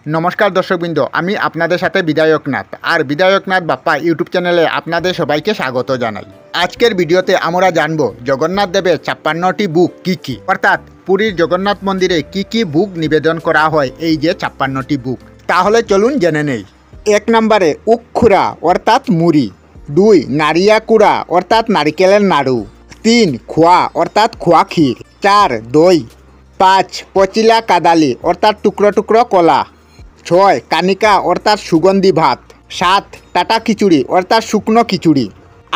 নমস্কার দর্শকবৃন্দ, আমি আপনাদের সাথে বিধায়কনাথ আর বিধায়কনাথ বাপ্পা ইউটিউব চ্যানেলে আপনাদের সবাইকে স্বাগত জানাই। আজকের ভিডিওতে আমরা জানব জগন্নাথ দেবের 56টি বুক কি কি, অর্থাৎ পুরীর জগন্নাথ মন্দিরে কি কি বুক নিবেদন করা হয় এই যে 56টি বুক। তাহলে চলুন জেনে নেই। 1 নম্বরে উক্ষুরা অর্থাৎ মুড়ি, 2 নারিয়া কুড়া অর্থাৎ নারিকেলের নাড়ু, 3 খোয়া অর্থাৎ খোয়া ক্ষীর, 4 দই, 5 পচিলা কাদালি অর্থাৎ টুকরো টুকরো কলা, 6 কানিকা অর্থাৎ সুগন্ধি ভাত, 7 টাটা খিচুড়ি অর্থাৎ শুকনো খিচুড়ি,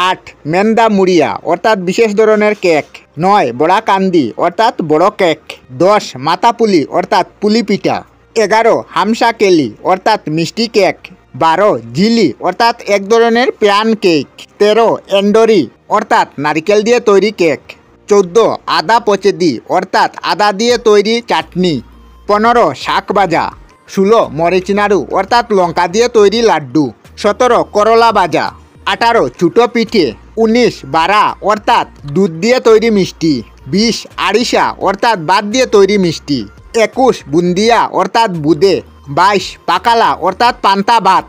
8 মেন্দা মুড়িয়া অর্থাৎ বিশেষ ধরনের কেক, 9 বড়া কান্দি অর্থাৎ বড় কেক, 10 মাথা পুলি অর্থাৎ পুলি পিঠা, 11 হামসা কেলি অর্থাৎ মিষ্টি কেক, 12 জিলি অর্থাৎ এক ধরনের প্যান কেক, 13 এন্ডরি অর্থাৎ নারকেল দিয়ে তৈরি কেক, 14 আদা পচেদি অর্থাৎ আদা দিয়ে তৈরি চাটনি, 15 শাক ভাজা, 16 মরিচ নাড়ু অর্থাৎ লঙ্কা দিয়ে তৈরি লাড্ডু, 17 করলা ভাজা, 18 ছোটো পিঠে, 19 বারা অর্থাৎ দুধ দিয়ে তৈরি মিষ্টি, 20 আড়িশা অর্থাৎ ভাত দিয়ে তৈরি মিষ্টি, 21 বুন্দিয়া অর্থাৎ বুদে, 22 পাকালা অর্থাৎ পান্তা ভাত,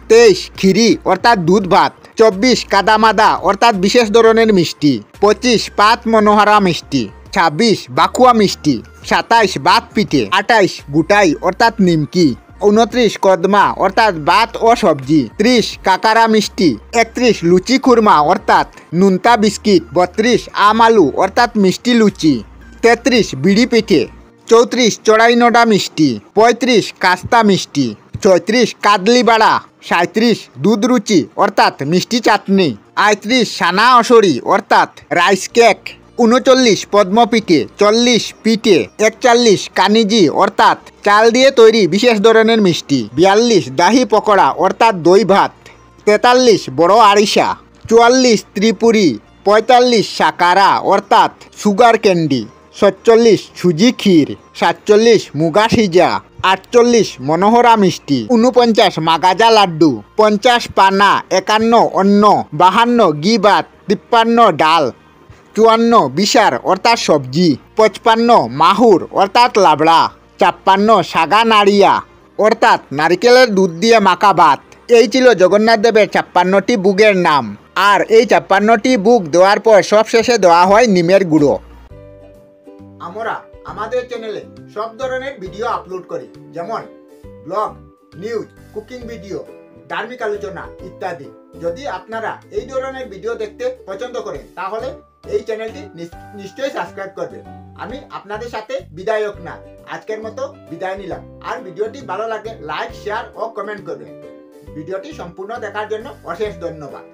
23 খিরি অর্থাৎ দুধ ভাত, 24 কাদামাদা অর্থাৎ বিশেষ ধরনের মিষ্টি, 25 পাত মনোহরা মিষ্টি, 26 বাকুয়া মিষ্টি, 27 বাত পিঠে, 28 গুটাই অর্থাৎ নিমকি, 29 কদমা অর্থাৎ ভাত ও সবজি, 30 কাকারা মিষ্টি, 31 লুচি খুরমা অর্থাৎ নুনতা বিস্কিট, 32 আম আলু অর্থাৎ মিষ্টি লুচি, 33 বিড়ি পিঠে, 34 চড়াই নডা মিষ্টি, 35 কাস্তা মিষ্টি, 36 কাদলি বাড়া, 37 দুধ রুচি অর্থাৎ মিষ্টি চাটনি, 38 সানা অসরি অর্থাৎ রাইস কেক, 39 পদ্ম পিঠে, 40 পিঠে, 41 কানিজি অর্থাৎ চাল দিয়ে তৈরি বিশেষ ধরনের মিষ্টি, 42 দাহি পকোড়া অর্থাৎ দই ভাত, 43 বড় আড়িশা, 44 ত্রিপুরি, 45 সাকারা অর্থাৎ সুগার ক্যান্ডি, 47 সুজি ক্ষীর, 47 মুগা সিজা, 48 মনোহরা মিষ্টি, 49 মাগাজা লাড্ডু, 50 পানা, 51 অন্ন, 52 ঘি ভাত, 53 ডাল, 54 বিশার অর্থাৎ সবজি, 55 মাহুর অর্থাৎ লাবড়া, 56 সাগা নাড়িয়া অর্থাৎ নারিকেলের দুধ দিয়ে মাখা ভাত। এই ছিল জগন্নাথ দেবের 56টি বুকের নাম। আর এই 56টি বুক দেওয়ার পর সব শেষে দেওয়া হয় নিমের গুঁড়ো। আমরা আমাদের চ্যানেলে সব ধরনের ভিডিও আপলোড করি, যেমন ব্লগ, নিউজ, কুকিং ভিডিও, ধার্মিক আলোচনা ইত্যাদি। যদি আপনারা এই ধরনের ভিডিও দেখতে পছন্দ করেন তাহলে এই চ্যানেলটি নিশ্চয়ই সাবস্ক্রাইব করবেন। আমি আপনাদের সাথে বিধায়কনাথ আজকের মতো বিদায় নিলাম। আর ভিডিওটি ভালো লাগলে লাইক, শেয়ার ও কমেন্ট করবেন। ভিডিওটি সম্পূর্ণ দেখার জন্য অশেষ ধন্যবাদ।